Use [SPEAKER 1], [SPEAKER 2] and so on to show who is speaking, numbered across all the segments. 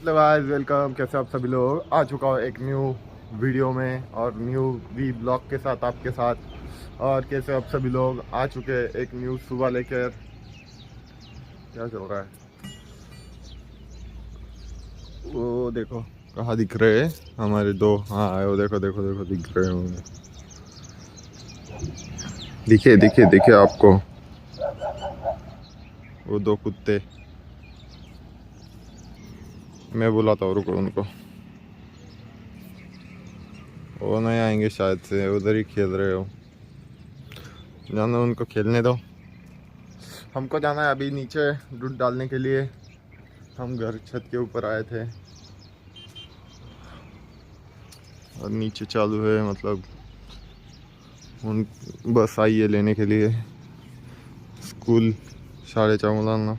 [SPEAKER 1] Hello guys, welcome. कैसे आप सभी लोग? आ चुका हूँ एक न्यू वीडियो में और न्यू वी ब्लॉग के साथ आपके साथ। और कैसे आप सभी लोग आ चुके हैं एक न्यू सुबह लेकर। क्या चल रहा है वो देखो, कहाँ दिख रहे हैं हमारे दो। हाँ वो देखो देखो देखो दिख रहे होंगे। दिखे दिखे दिखे आपको वो दो कुत्ते। मैं बुलाता हूँ, रुको उनको। वो नहीं आएंगे शायद से, उधर ही खेल रहे हो। जानो, उनको खेलने दो। हमको जाना है अभी नीचे दूध डालने के लिए। हम घर छत के ऊपर आए थे और नीचे चालू है, मतलब उन बस आई है लेने के लिए। स्कूल 4:30 मुलांना।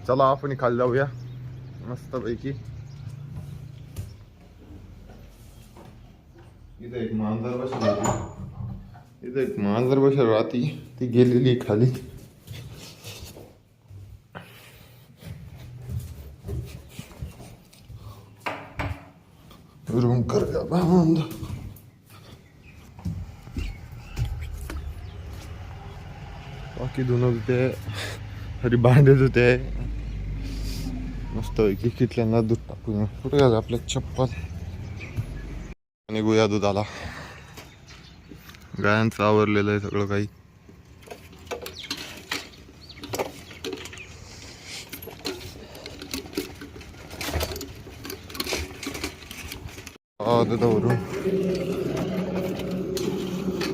[SPEAKER 1] चला आपण खाली जाऊया मस्तपैकी. इथं एक मांजर बसली होती, इथं एक मांजर बसली राहती, ती गेलेली खाली. रूम कर गया बंद. बाकी दोनों धुते, अरे भांडे धुते मस्त पैकी. किटल्यांना दूध टाकून कुठे गेलं आपल्या चप्पल. आणि गुया दुधाला गायांचं आवरलेलं आहे सगळं काही. दुधावरून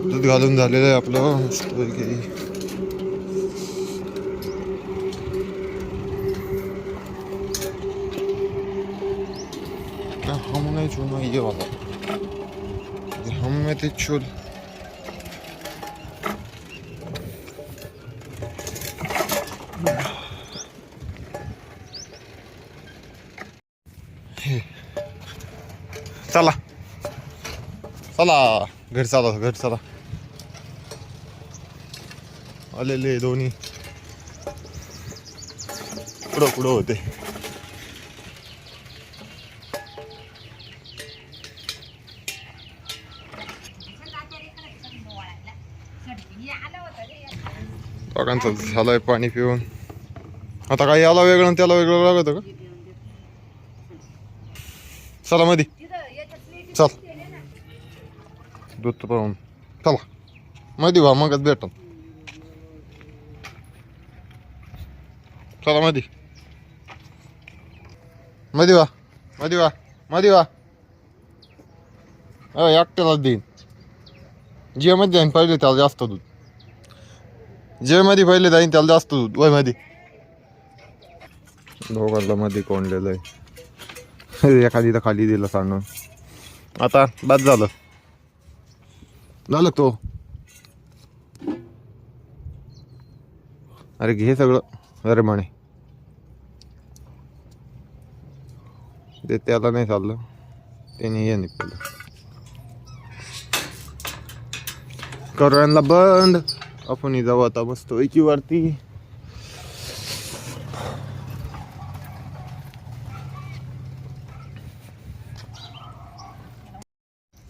[SPEAKER 1] दूध घालून झालेलं आहे आपलं मस्तपैकी. हम नहीं चुना ये वाला, हम में थे चुल. चला चला घर चला, घर चला. आलेले दोन्ही पुढं पुढं होते. दोघांचं झालंय पाणी पिऊन. आता काही याला वेगळं आणि त्याला वेगळं लागत का? चला मध्ये चल, दूध पाहून चला मध्ये व्हा, मगच भेट. चला मध्ये मध्ये व्हा, मध्ये व्हा, मध्ये व्हा. एकट्यालाच देईन. जे मध्ये जाईन पहिले त्याला जास्त दूध. जे मध्ये पहिले जाईन त्याला जास्त दूध. वय मध्ये दोघांना मध्ये कोंडलेलं आहे. एखादी तर खाली दिलं सांगून. आता बाद झालं, झालं तो. अरे घे सगळं. अरे म्हणे ते त्याला नाही चाललं, त्याने हे नाही केलं. करू यांना बंद. आपण जाऊ आता मस्त पैकी वरती.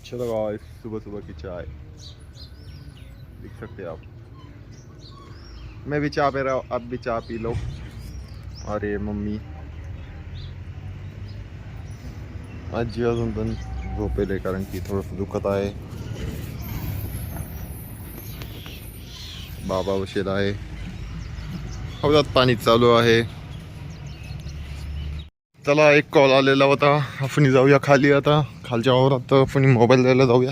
[SPEAKER 1] चलो गाइस, सुबह सुबह की चाय देख सकते हैं आप. मैं भी चाय पी रहा हूँ, आप भी चाय पी लो. अरे मम्मी आजी अजून पण झोपेले, कारण की थोडंसं दुखत आहे. बाबा बसेला आहे. हौदात पाणी चालू आहे. चला एक कॉल आलेला होता, आपण जाऊया खाली. आता खालच्या वावरात आपण मोबाईल द्यायला जाऊया.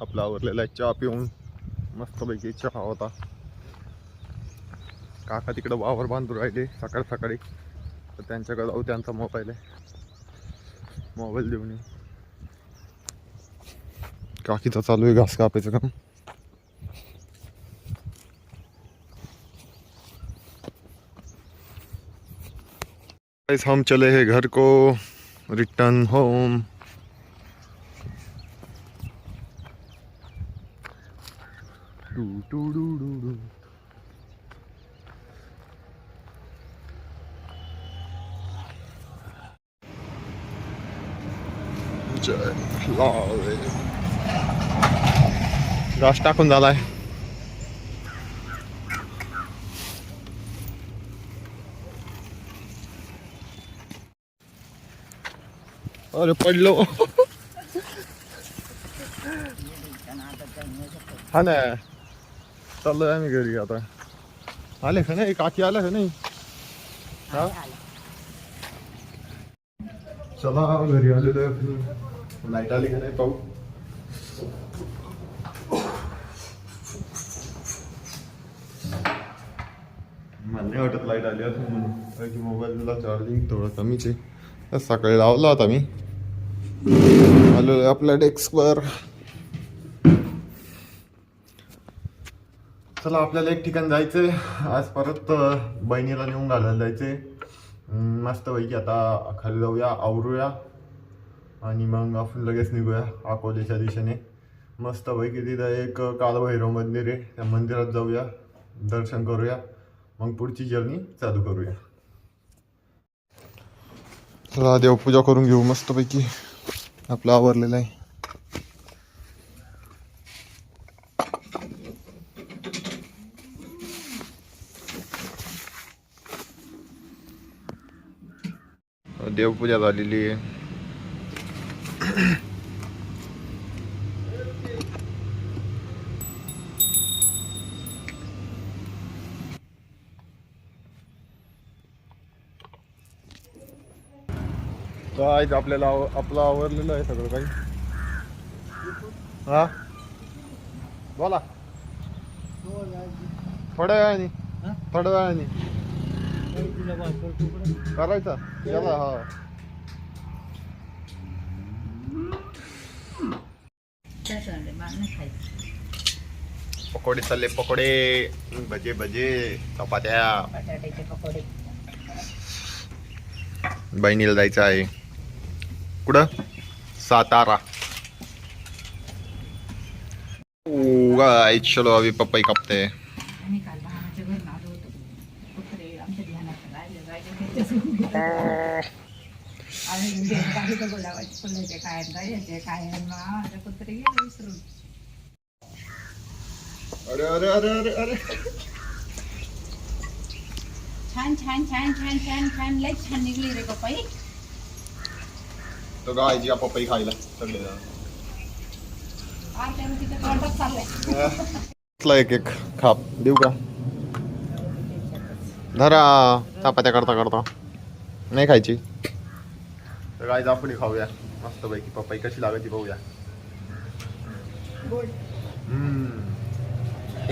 [SPEAKER 1] आपला आवरलेला चहा पिऊन मस्तपैकी. चहा होता. काका तिकडे वावर बांधून राहिले सकाळ सकाळी, तर त्यांच्याकडे जाऊ. त्यांचा मोबाईल आहे, मोबाईल देऊन येऊ. काकीचा चालू आहे घास कापायचं काम. गाइस हम चले हैं घर को, रिटर्न होम। घास टाकून झालाय. अरे पडलो. हा ना, चाललोय आम्ही घरी आता. आले का नाही, काकी आल्या का नाही? हा चला घरी आलेलो आहे. लाईट आली का नाही पाहू. मला नाही वाटत लाईट आली म्हणून. मोबाईलला चार्जिंग थोडं कमीच आहे. सकाळी लावला होता मी. आलो आपल्या डेस्कवर. चला आपल्याला एक ठिकाण जायचंय आज. परत बहिणीला नेऊन घालायला जायचंय. मस्त पैकी आता खाली जाऊया, आवरूया आणि मग आपण लगेच निघूया अकोल्याच्या दिशेने. मस्त पैकी तिथं एक कालभैरव मंदिर आहे, त्या मंदिरात जाऊया, दर्शन करूया, मग पुढची जर्नी चालू करूया. चला देवपूजा करून घेऊ मस्त पैकी. आपलं आवरलेलं आहे. देवपूजा झालेली आहे. आज आपल्याला आपलं आवरलेलं आहे सगळं काही. हा बोला. थोड्या वेळाने करायचा चला. हा पकोडे चालले, पकोडे, भजे भजे, चपात्या. बहिणीला जायचं आहे. कुठं? सातारा. चलो अभी पपई कापते. अरे अरे अरे अरे अरे
[SPEAKER 2] छान छान छान छान छान छान लय छान निघली रे पपई.
[SPEAKER 1] तो गायची पपई खायला सगळे एक एक खाप देऊ का? धरा चपात्या करता करता. नाही खायची तर गायच आपण खाऊया मस्त पैकी. पपई कशी लागायची पाहूया.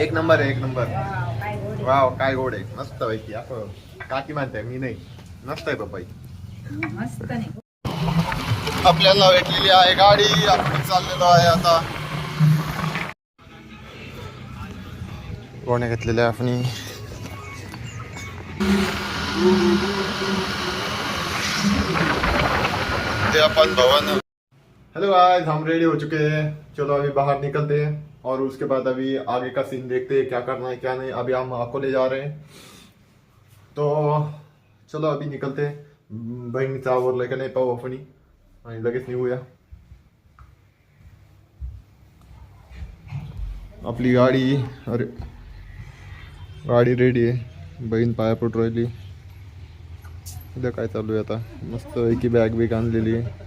[SPEAKER 1] एक नंबर आहे, एक नंबर. वाव काय गोड आहे, मस्त पैकी. असं काकी म्हणते, मी नाही. मस्त आहे पपई,
[SPEAKER 2] मस्त नाही.
[SPEAKER 1] आपल्याला भेटलेली आहे गाडी. आपण चाललेलो आहे आता. गोण्या घेतलेल्या आपण. ते अपन भवन. हेलो गाइस, हम रेडी हो चुके हैं. चलो अभी बाहर निकलते हैं और उसके बाद अभी आगे का सीन देखते हैं, क्या करना है क्या नहीं. अभी हम अकोले जा रहे हैं तो चलो अभी निकलते हैं. बहिणीचं आवरलंय का नाही पाहू आपण आणि लगेच निघूया. आपली गाडी, अरे गाडी रेडी आहे. बहीण पाया पडू राहिली. उद्या काय चालू आहे आता. मस्त एकी बॅग बिग आणलेली आहे.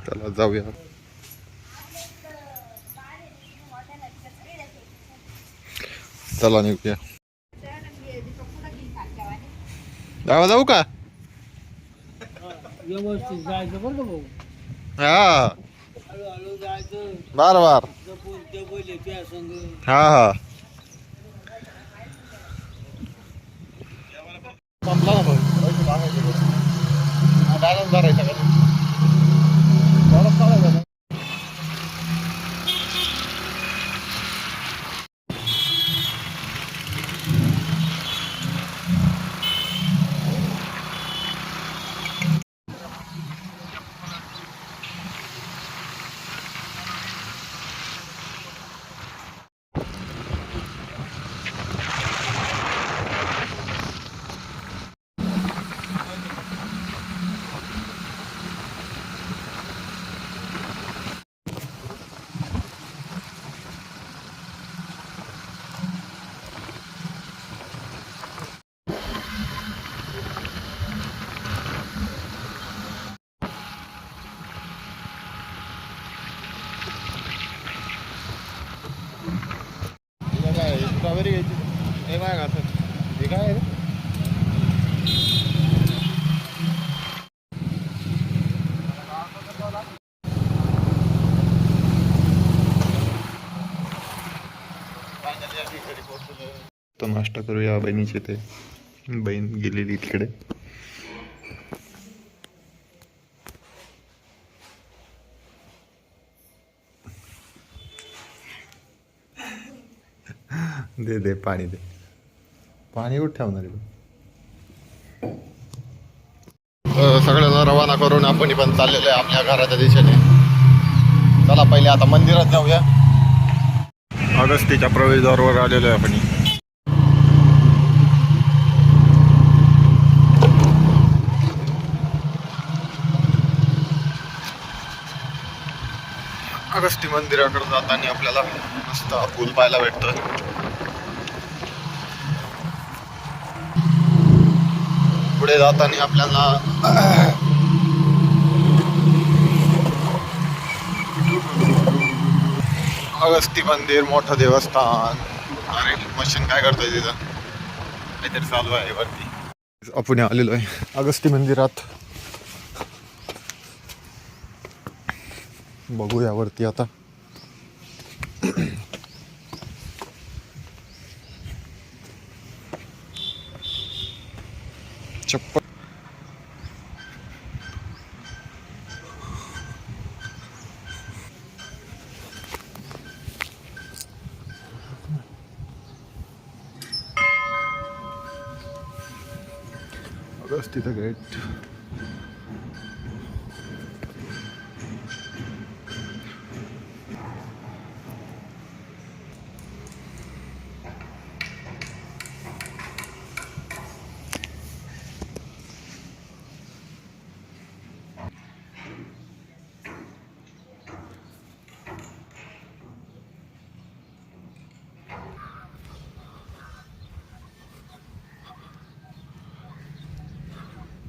[SPEAKER 1] चला जाऊया. चला निघूया. जाऊ जाऊ का?
[SPEAKER 3] व्यवस्थित जायचं बरं का भाऊ.
[SPEAKER 1] हा
[SPEAKER 3] हळूहळू जायचं.
[SPEAKER 1] बार बार.
[SPEAKER 3] जपून ते बोलले त्या संग.
[SPEAKER 1] हा हा
[SPEAKER 3] संपला ना भाऊ.
[SPEAKER 1] बाजून धरायचा का स्ट्रॉबेरी घ्यायची हे काय का हे काय आहे तो नाश्ता करूया बहिणीचे ते बहीण गेलेली तिकडे दे दे पाणी दे पाणी कुठे ठेवणार सगळ्यांना रवाना करून आपण पण चाललेलो आहे आपल्या घराच्या दिशेने चला पहिले आता मंदिरात जाऊया अगस्तीच्या प्रवेशद्वारावर आलेलो आहे आपण अगस्ती मंदिराकडे जाताना आपल्याला मस्त पूल पाहायला भेटतोय पुढे जाताना आपल्याला अगस्ती मंदिर मोठं देवस्थान अरे मशीन काय करतोय तिथं काहीतरी चालू आहे वरती आपण आलेलो आहे अगस्ती मंदिरात बघूया वरती आता चप्पल अगस्तीचं गेट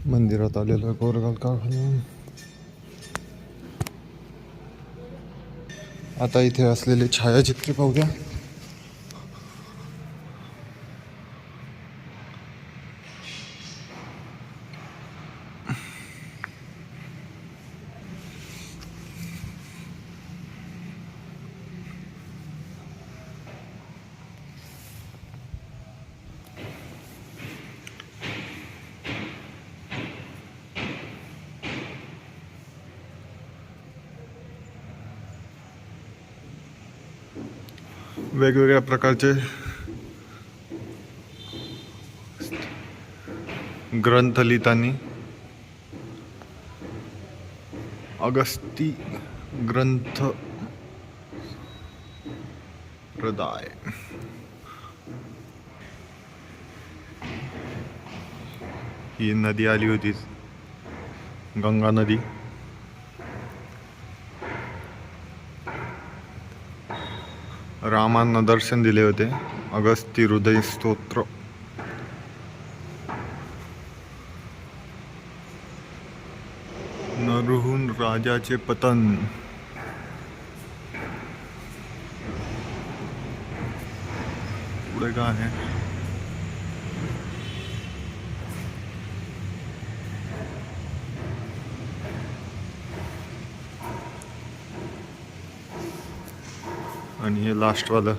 [SPEAKER 1] मंदिरात आलेलो आहे गोरगाल कारखान्यात आता इथे असलेले छायाचित्रे पाहूया वेगवेगळ्या प्रकारचे ग्रंथ लिहितानी अगस्ती ग्रंथ प्रदाय ही नदी आली होती गंगा नदी रामांना दर्शन दिले होते अगस्ती हृदय स्तोत्र नरहून राजाचे पतन पुढे काय आहे आणि हे लास्ट वाला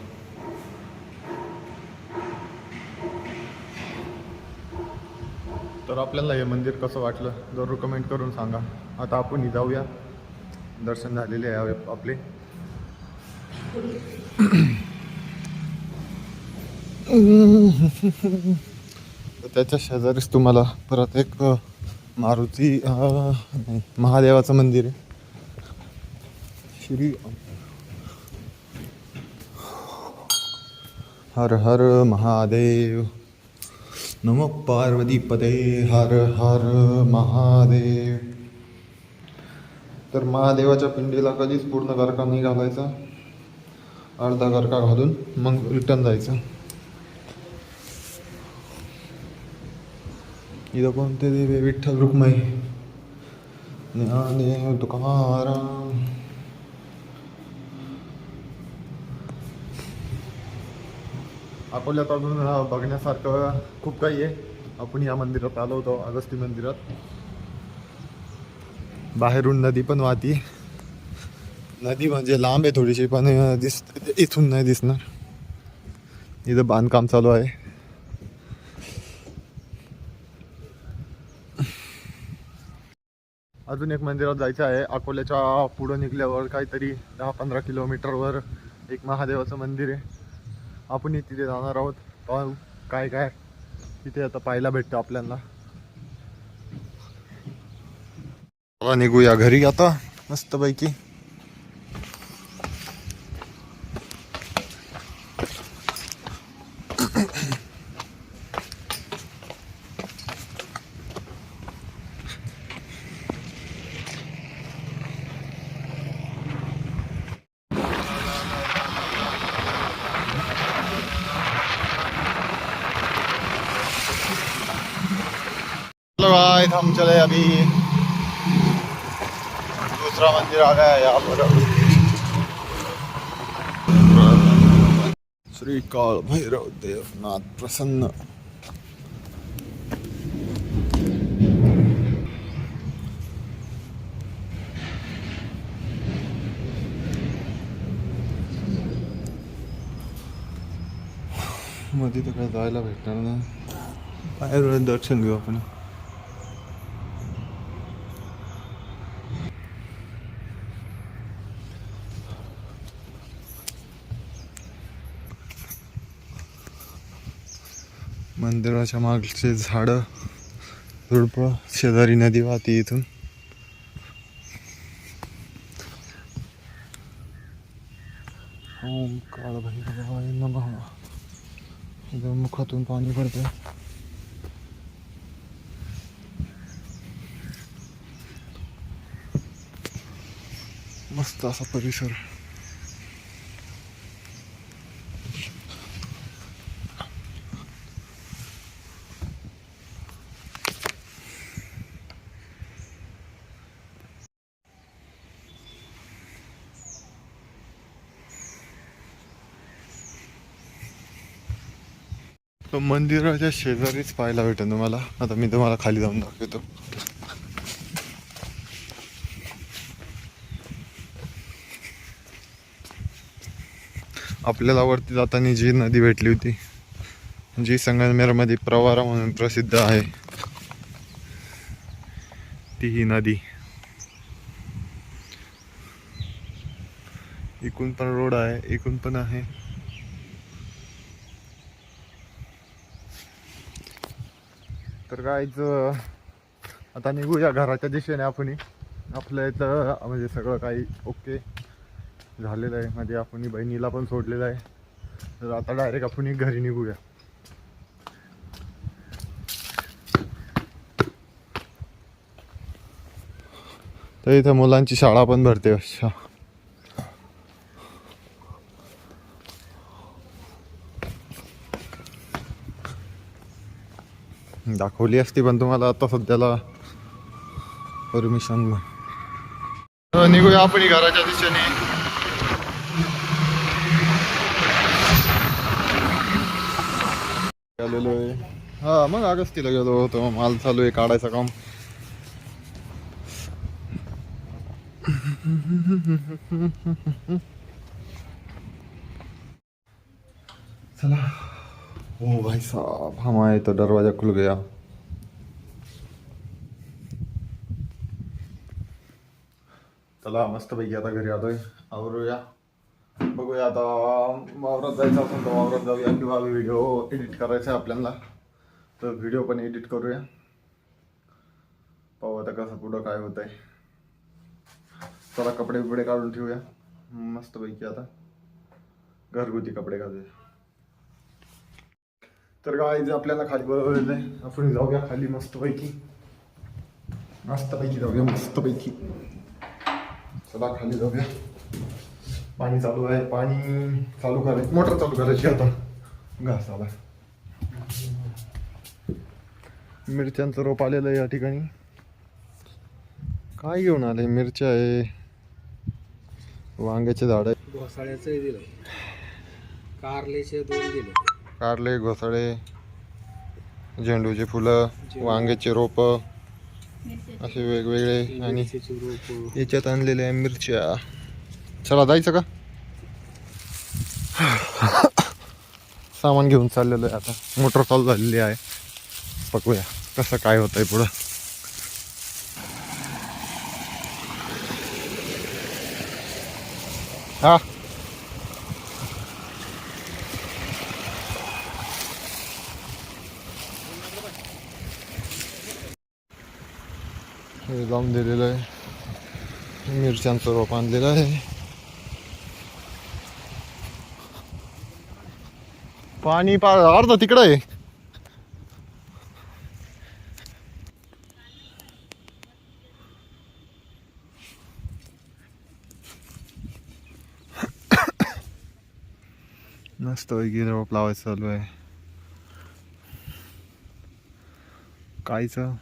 [SPEAKER 1] तर आपल्याला हे मंदिर कसं वाटलं जरूर कमेंट करून सांगा. आता आपण जाऊया, दर्शन झालेले आहे आपले. त्याच्या शेजारीच तुम्हाला परत एक मारुती नाही, महादेवाचं मंदिर आहे. श्री हर हर महादेव, नमो पार्वती पते, हर हर महादेव. तर महादेवाच्या पिंडीला कधीच पूर्ण गरका नाही घालायचा, अर्धा गरका घालून मग रिटर्न जायचं. इथं कोणते देवे? विठ्ठल रुक्माई, ज्ञानदेव तुकाराम. अकोल्यात अजून बघण्यासारखं खूप काही आहे. आपण या मंदिरात आलो होतो, अगस्ती मंदिरात. बाहेरून नदी पण वाहती. नदी म्हणजे लांब आहे थोडीशी, पण इथून नाही दिसणार. इथं बांधकाम चालू आहे. अजून एक मंदिरात जायचं आहे. अकोल्याच्या पुढं निघल्यावर काहीतरी 10-15 किलोमीटरवर एक महादेवाचं मंदिर आहे. आपण तिथे जाणार आहोत. पाहू काय काय तिथे आता पाहायला भेटतं आपल्याला. निघूया घरी आता मस्तपैकी. गाइस हम चले अभी दूसरा मंदिर आ गया है यहाँ पर. श्री काल भैरव देवनाथ प्रसन्न. मध्ये तर काय जायला भेटणार ना, बाहेर दर्शन घेऊ आपण. मंदिराच्या मागचे झाडं, झुडपं, शेजारी नदी वाहते इथून. ओम काळ भैरवाय नमः. इथं मुखातून पाणी पडतंय. मस्त असा परिसर. मंदिराच्या शेजारीच पाहायला भेटेल तुम्हाला. आता मी तुम्हाला खाली जाऊन दाखवतो. आपल्याला वरती जाताना जी नदी भेटली होती, जी संगमनेरमध्ये प्रवारा म्हणून प्रसिद्ध आहे, ती ही नदी. इकडून पण रोड आहे, इकडून पण आहे. तर गाईच आता निघूया घराच्या दिशेने. आपण आपल्या इथं म्हणजे सगळं काही ओके झालेलं आहे. म्हणजे आपण बहिणीला पण सोडलेलं आहे. तर आता डायरेक्ट आपण घरी निघूया. तर इथं मुलांची शाळा पण भरते. अच्छा, दाखवली असती पण तुम्हाला आता सध्याला परमिशन. निघूया आपण घराच्या दिशेने. आलेलो आहे. हा मग अगस्तीला गेलो होतो. माल चालू आहे काढायचं काम. चला. ओ भाई साहब, हमारे तो दरवाजा खुल गया. चला मस्तपैकी आता घरी आलोय, आवरूया, बघूया आता वावरात जायचं असेल तर वावरात जाऊया, किंवा व्हिडिओ एडिट करायचा आहे आपल्याला तर व्हिडिओ पण एडिट करूया. पाहू आता कसं पुढं काय होत आहे. चला कपडे बिपडे काढून ठेवूया मस्तपैकी, आता घरगुती कपडे घालूया. तर काय आपल्याला खाली बोलवलेलं आहे, आपण जाऊया खाली मस्तपैकी जाऊया मस्तपैकी. चला खाली जाऊया. पाणी चालू आहे, पाणी चालू करायचं, मोटर चालू करायची आता. घास आला. मिरच्यांचं रोप आलेलं आहे या ठिकाणी. काय घेऊन आले? मिरच्या आहे, वांग्याचे झाड आहे,
[SPEAKER 3] घोसाळ्याचं दिलं, कारल्याचे 2 दिले,
[SPEAKER 1] कारले, घोसाळे, झेंडूचे फुलं, वांग्याचे रोप असे वेगवेगळे, आणि याच्यात आणलेले आहे मिरच्या. चला जायचं का? सामान घेऊन चाललेलं आहे आता, मोटर चालू झालेली आहे. बघूया कसं काय होतंय पुढं. हा हे लावून दिलेलं आहे, मिरच्यांचं रोप आणलेलं आहे. पाणी अर्ध तिकडं आहे. मस्त वगैरे रोप लावायचं चालू आहे. कायचं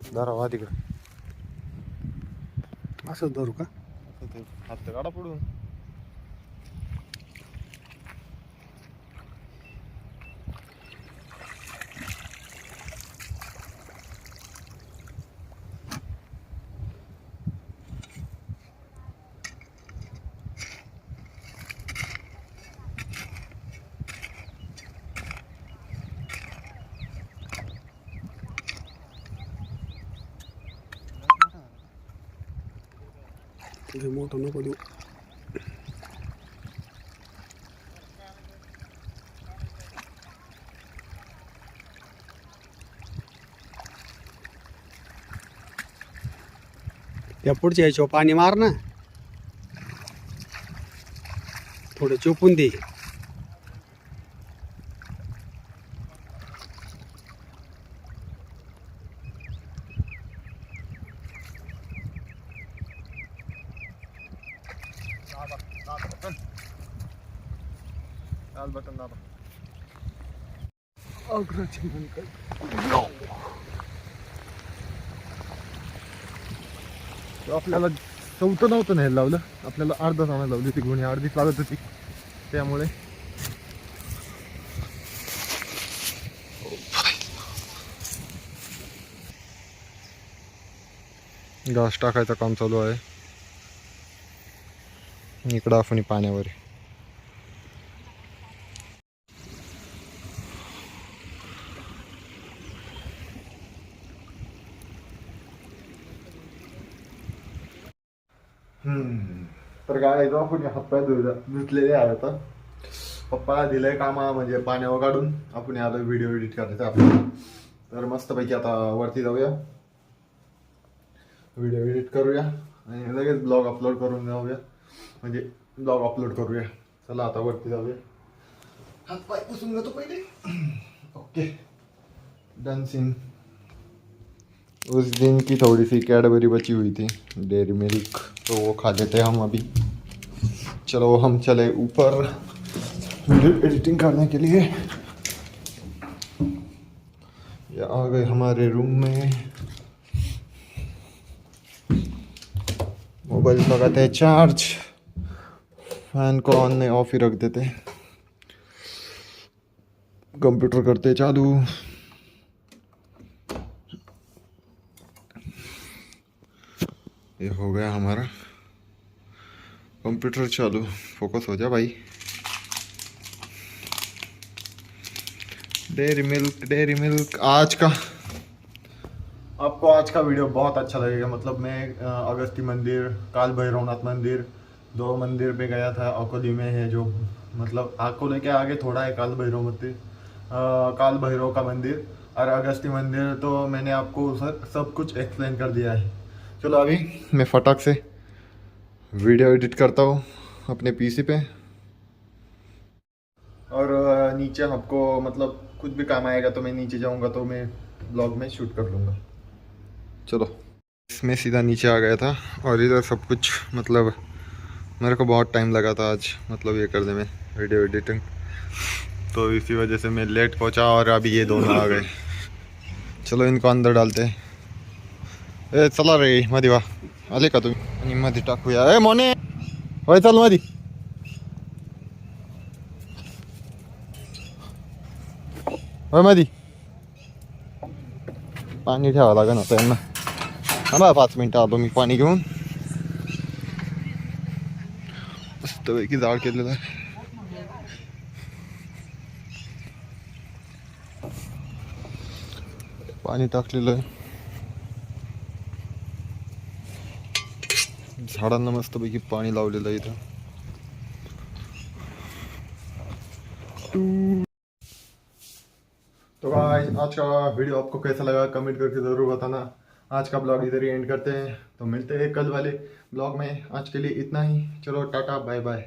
[SPEAKER 1] धरा वा तिकडं,
[SPEAKER 3] असं धरू का?
[SPEAKER 1] हात काढा पडून.
[SPEAKER 3] तुझे मोठं नको देऊ. त्या पुढच्या ह्याच्यावर पाणी मार ना, थोडं चोपून दे.
[SPEAKER 1] लाल बटन दाबा.
[SPEAKER 3] अग्रची म्हणकर
[SPEAKER 1] आपल्याला चौथं नव्हतं नाही लावलं, आपल्याला अर्धा सामान लावली होती, गुणी अर्धीच लागत होती, त्यामुळे घास टाकायचं काम चालू आहे. इकडं आपण पाण्यावर आहे. तर काय आपण हातपाय धुतलेले आहे आता. पप्पा दिलंय कामा म्हणजे पाण्यावर काढून, आपण आलो व्हिडिओ एडिट करायचा आपल्याला. तर मस्तपैकी आता वरती जाऊया, व्हिडिओ एडिट करूया आणि लगेच ब्लॉग अपलोड करून जाऊया, म्हणजे ब्लॉग अपलोड करूया. चला आता वरती जाऊया. हातपाय पुसून घेतो पहिले. Okay dancing. उस दिन की थोड़ी सी कैडबरी बची हुई थी, डेयरी मिल्क, तो वो खा लेते हम अभी. चलो हम चले ऊपर वीडियो एडिटिंग करने के लिए. ये आ गए हमारे रूम में. मोबाइल लगाते हैं चार्ज, फैन को ऑन नहीं ऑफ ही रख देते, कंप्यूटर करते चालू. ये हो गया हमारा कंप्यूटर चालू. फोकस हो जा भाई. डेयरी मिल्क आज का आपको आज का वीडियो बहुत अच्छा लगेगा। मतलब मैं अगस्ती मंदिर, काल भैरवनाथ मंदिर, 2 मंदिर पे गया था। अकोली में है जो, मतलब अकोले के आगे थोड़ा है काल भैरव मंदिर, काल भैरव का मंदिर और अगस्ती मंदिर। तो मैंने आपको सब कुछ एक्सप्लेन कर दिया है। चलो अभी मैं फटाक से वीडियो एडिट करता हूँ अपने पीसी पे, और नीचे आपको मतलब कुछ भी काम आएगा तो मैं नीचे जाऊँगा तो मैं ब्लॉग में शूट कर लूँगा। चलो इसमें सीधा नीचे आ गया था, और इधर सब कुछ मतलब मेरे को बहुत टाइम लगा था आज मतलब ये करने में, वीडियो एडिटिंग। तो इसी वजह से मैं लेट पहुंचा और अभी ये दोनों आ गए। चलो इनको अंदर डालते हैं। ए चला रे मधी वा आले का तुम्ही? आणि मध्ये टाकूया। ए मोने होय चल मधी। होय मधी पाणी ठेवावं लागेल आता यांना। थांबा 5 मिनटं आलो मी पाणी घेऊन। मस्तपैकी जाळ केलेलं आहे। पाणी टाकलेलं आहे, झाडांना मस्तपैकी पाणी लावलेलं आहे इथं। तो गाइस आज का वीडियो आपको कैसा लगा कमेंट करके ज़रूर बताना। आज का ब्लॉग इधर ही एंड करते हैं, तो मिलते हैं कल वाले ब्लॉग में। आज के लिए इतना ही, चलो टाटा बाय बाय।